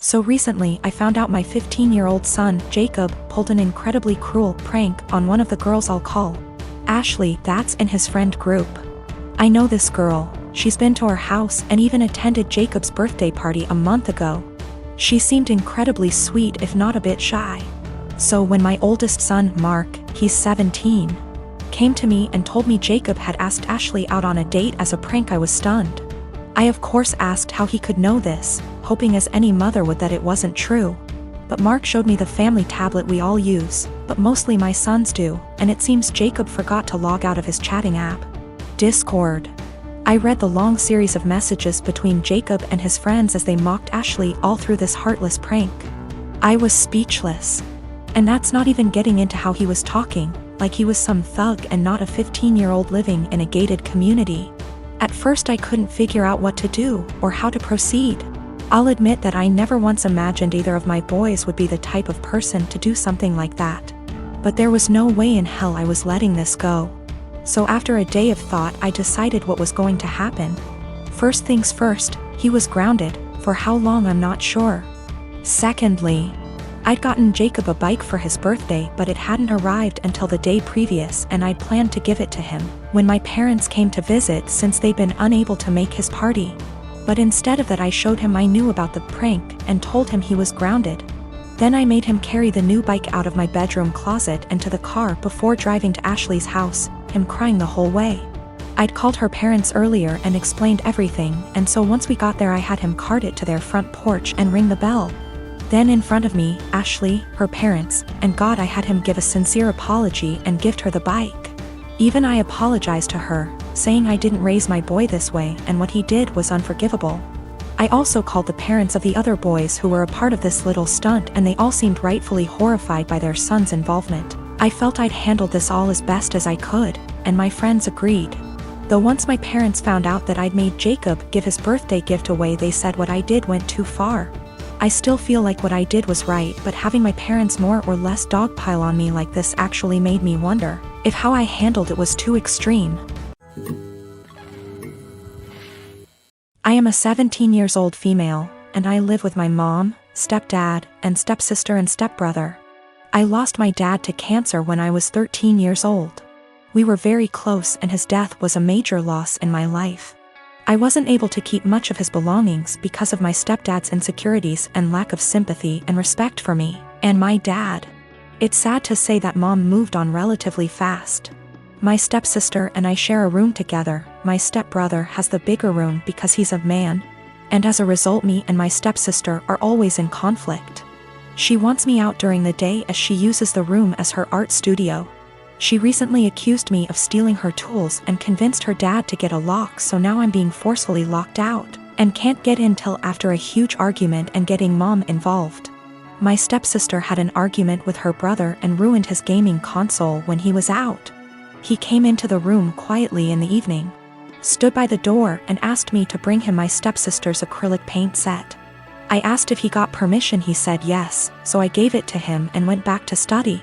So recently I found out my 15-year-old son, Jacob, pulled an incredibly cruel prank on one of the girls I'll call Ashley, that's in his friend group. I know this girl, she's been to our house and even attended Jacob's birthday party a month ago. She seemed incredibly sweet if not a bit shy. So when my oldest son, Mark, he's 17, came to me and told me Jacob had asked Ashley out on a date as a prank, I was stunned. I of course asked how he could know this, hoping as any mother would that it wasn't true. But Mark showed me the family tablet we all use, but mostly my sons do, and it seems Jacob forgot to log out of his chatting app, Discord. I read the long series of messages between Jacob and his friends as they mocked Ashley all through this heartless prank. I was speechless. And that's not even getting into how he was talking, like he was some thug and not a 15-year-old living in a gated community. At first I couldn't figure out what to do or how to proceed. I'll admit that I never once imagined either of my boys would be the type of person to do something like that. But there was no way in hell I was letting this go. So after a day of thought I decided what was going to happen. First things first, he was grounded, for how long I'm not sure. Secondly, I'd gotten Jacob a bike for his birthday but it hadn't arrived until the day previous and I'd planned to give it to him when my parents came to visit since they'd been unable to make his party. But instead of that I showed him I knew about the prank and told him he was grounded. Then I made him carry the new bike out of my bedroom closet and to the car before driving to Ashley's house, him crying the whole way. I'd called her parents earlier and explained everything, and so once we got there I had him cart it to their front porch and ring the bell. Then in front of me, Ashley, her parents, and God, I had him give a sincere apology and gift her the bike. Even I apologized to her, saying I didn't raise my boy this way and what he did was unforgivable. I also called the parents of the other boys who were a part of this little stunt and they all seemed rightfully horrified by their son's involvement. I felt I'd handled this all as best as I could, and my friends agreed. Though once my parents found out that I'd made Jacob give his birthday gift away they said what I did went too far. I still feel like what I did was right, but having my parents more or less dogpile on me like this actually made me wonder if how I handled it was too extreme. I am a 17-year-old female, and I live with my mom, stepdad, and stepsister and stepbrother. I lost my dad to cancer when I was 13 years old. We were very close and his death was a major loss in my life. I wasn't able to keep much of his belongings because of my stepdad's insecurities and lack of sympathy and respect for me, and my dad. It's sad to say that mom moved on relatively fast. My stepsister and I share a room together. My stepbrother has the bigger room because he's a man, and as a result me and my stepsister are always in conflict. She wants me out during the day as she uses the room as her art studio. She recently accused me of stealing her tools and convinced her dad to get a lock, so now I'm being forcefully locked out and can't get in till after a huge argument and getting mom involved. My stepsister had an argument with her brother and ruined his gaming console when he was out. He came into the room quietly in the evening, stood by the door and asked me to bring him my stepsister's acrylic paint set. I asked if he got permission, he said yes, so I gave it to him and went back to study.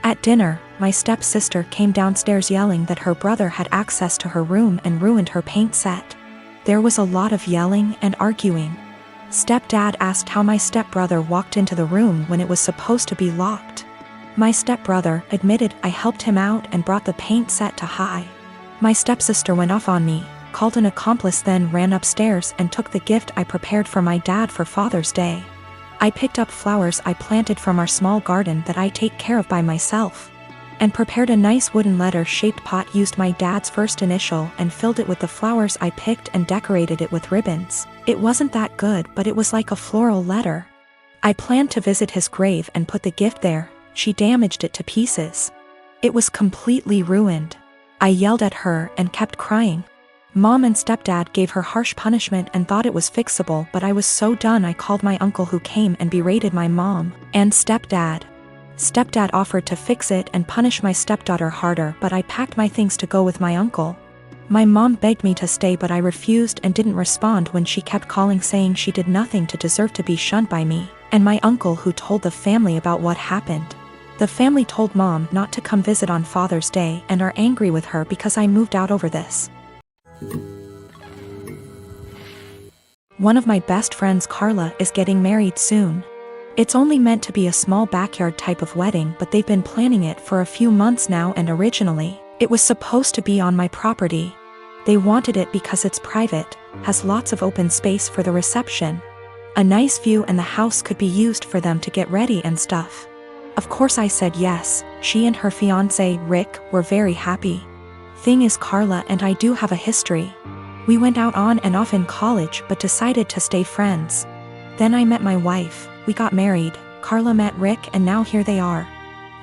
At dinner, my stepsister came downstairs yelling that her brother had access to her room and ruined her paint set. There was a lot of yelling and arguing. Stepdad asked how my stepbrother walked into the room when it was supposed to be locked. My stepbrother admitted I helped him out and brought the paint set to high. My stepsister went off on me, called an accomplice, then ran upstairs and took the gift I prepared for my dad for Father's Day. I picked up flowers I planted from our small garden that I take care of by myself, and prepared a nice wooden letter-shaped pot, used my dad's first initial and filled it with the flowers I picked and decorated it with ribbons. It wasn't that good, but it was like a floral letter. I planned to visit his grave and put the gift there. She damaged it to pieces. It was completely ruined. I yelled at her and kept crying. Mom and stepdad gave her harsh punishment and thought it was fixable, but I was so done I called my uncle, who came and berated my mom and stepdad. Stepdad offered to fix it and punish my stepdaughter harder, but I packed my things to go with my uncle. My mom begged me to stay, but I refused and didn't respond when she kept calling saying she did nothing to deserve to be shunned by me and my uncle, who told the family about what happened. The family told mom not to come visit on Father's Day and are angry with her because I moved out over this. One of my best friends, Carla, is getting married soon. It's only meant to be a small backyard type of wedding, but they've been planning it for a few months now, and originally, it was supposed to be on my property. They wanted it because it's private, has lots of open space for the reception, a nice view, and the house could be used for them to get ready and stuff. Of course I said yes. She and her fiancé, Rick, were very happy. Thing is, Carla and I do have a history. We went out on and off in college but decided to stay friends. Then I met my wife, we got married, Carla met Rick, and now here they are.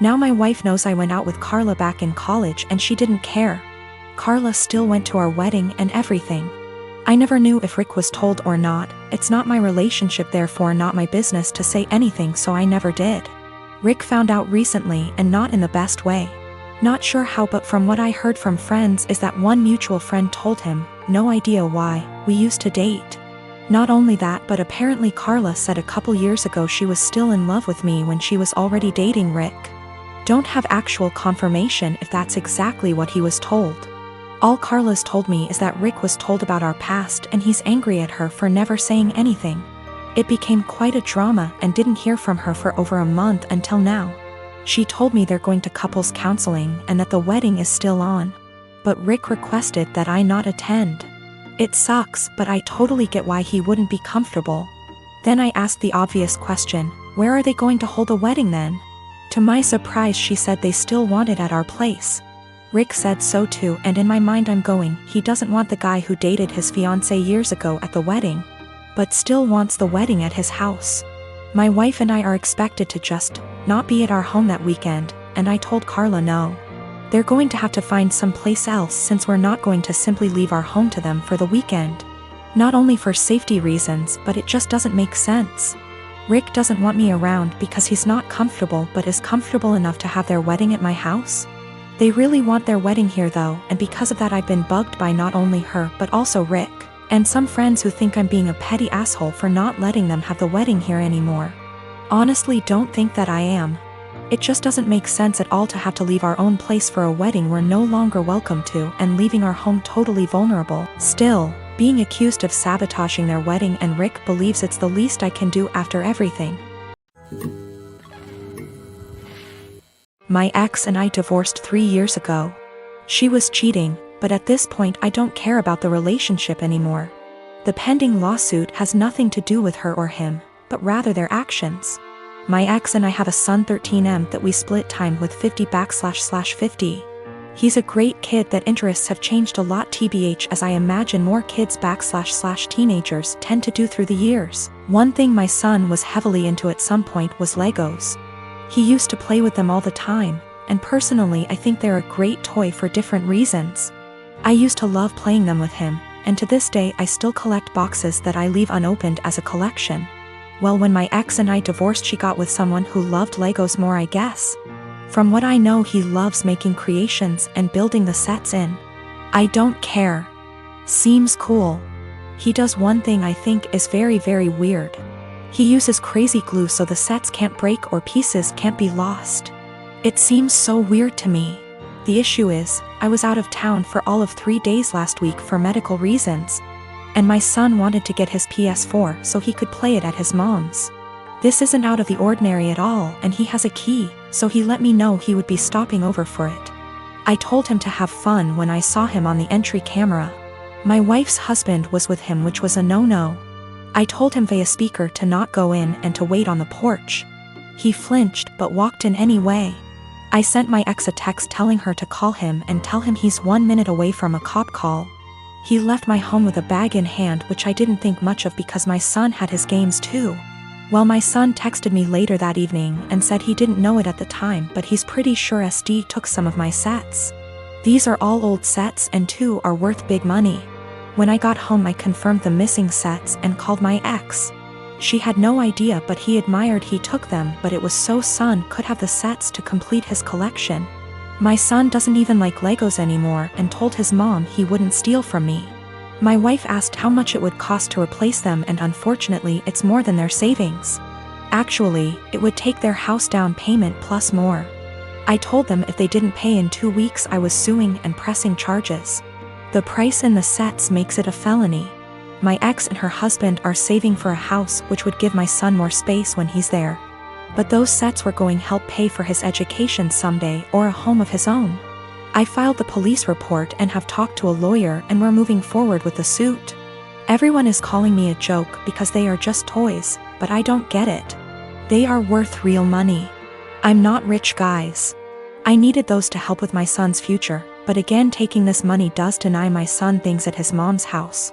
Now my wife knows I went out with Carla back in college and she didn't care. Carla still went to our wedding and everything. I never knew if Rick was told or not. It's not my relationship, therefore not my business to say anything, so I never did. Rick found out recently, and not in the best way. Not sure how, but from what I heard from friends is that one mutual friend told him, no idea why, we used to date. Not only that, but apparently Carla said a couple years ago she was still in love with me when she was already dating Rick. Don't have actual confirmation if that's exactly what he was told. All Carla's told me is that Rick was told about our past and he's angry at her for never saying anything. It became quite a drama and didn't hear from her for over a month until now. She told me they're going to couples counseling and that the wedding is still on. But Rick requested that I not attend. It sucks, but I totally get why he wouldn't be comfortable. Then I asked the obvious question, where are they going to hold a wedding then? To my surprise, she said they still want it at our place. Rick said so too, and in my mind I'm going, he doesn't want the guy who dated his fiancée years ago at the wedding, but still wants the wedding at his house. My wife and I are expected to just not be at our home that weekend, and I told Carla no. They're going to have to find someplace else since we're not going to simply leave our home to them for the weekend. Not only for safety reasons, but it just doesn't make sense. Rick doesn't want me around because he's not comfortable, but is comfortable enough to have their wedding at my house. They really want their wedding here though, and because of that I've been bugged by not only her but also Rick, and some friends who think I'm being a petty asshole for not letting them have the wedding here anymore. Honestly, don't think that I am. It just doesn't make sense at all to have to leave our own place for a wedding we're no longer welcome to, and leaving our home totally vulnerable. Still, being accused of sabotaging their wedding, and Rick believes it's the least I can do after everything. My ex and I divorced 3 years ago. She was cheating, but at this point I don't care about the relationship anymore. The pending lawsuit has nothing to do with her or him, but rather their actions. My ex and I have a son 13M that we split time with 50//50. He's a great kid that interests have changed a lot tbh, as I imagine more kids/teenagers tend to do through the years. One thing my son was heavily into at some point was Legos. He used to play with them all the time, and personally I think they're a great toy for different reasons. I used to love playing them with him, and to this day I still collect boxes that I leave unopened as a collection. Well, when my ex and I divorced, she got with someone who loved Legos more, I guess. From what I know, he loves making creations and building the sets in. I don't care. Seems cool. He does one thing I think is very weird. He uses crazy glue so the sets can't break or pieces can't be lost. It seems so weird to me. The issue is, I was out of town for all of 3 days last week for medical reasons, and my son wanted to get his PS4 so he could play it at his mom's. This isn't out of the ordinary at all, and he has a key, so he let me know he would be stopping over for it. I told him to have fun when I saw him on the entry camera. My wife's husband was with him, which was a no-no. I told him via speaker to not go in and to wait on the porch. He flinched but walked in anyway. I sent my ex a text telling her to call him and tell him he's 1 minute away from a cop call. He left my home with a bag in hand, which I didn't think much of because my son had his games too. Well, my son texted me later that evening and said he didn't know it at the time, but he's pretty sure SD took some of my sets. These are all old sets and 2 are worth big money. When I got home I confirmed the missing sets and called my ex. She had no idea, but he admired he took them, but it was so son could have the sets to complete his collection. My son doesn't even like Legos anymore and told his mom he wouldn't steal from me. My wife asked how much it would cost to replace them, and unfortunately it's more than their savings. Actually, it would take their house down payment plus more. I told them if they didn't pay in 2 weeks I was suing and pressing charges. The price in the sets makes it a felony. My ex and her husband are saving for a house which would give my son more space when he's there. But those sets were going to help pay for his education someday or a home of his own. I filed the police report and have talked to a lawyer, and we're moving forward with the suit. Everyone is calling me a joke because they are just toys, but I don't get it. They are worth real money. I'm not rich, guys. I needed those to help with my son's future, but again, taking this money does deny my son things at his mom's house.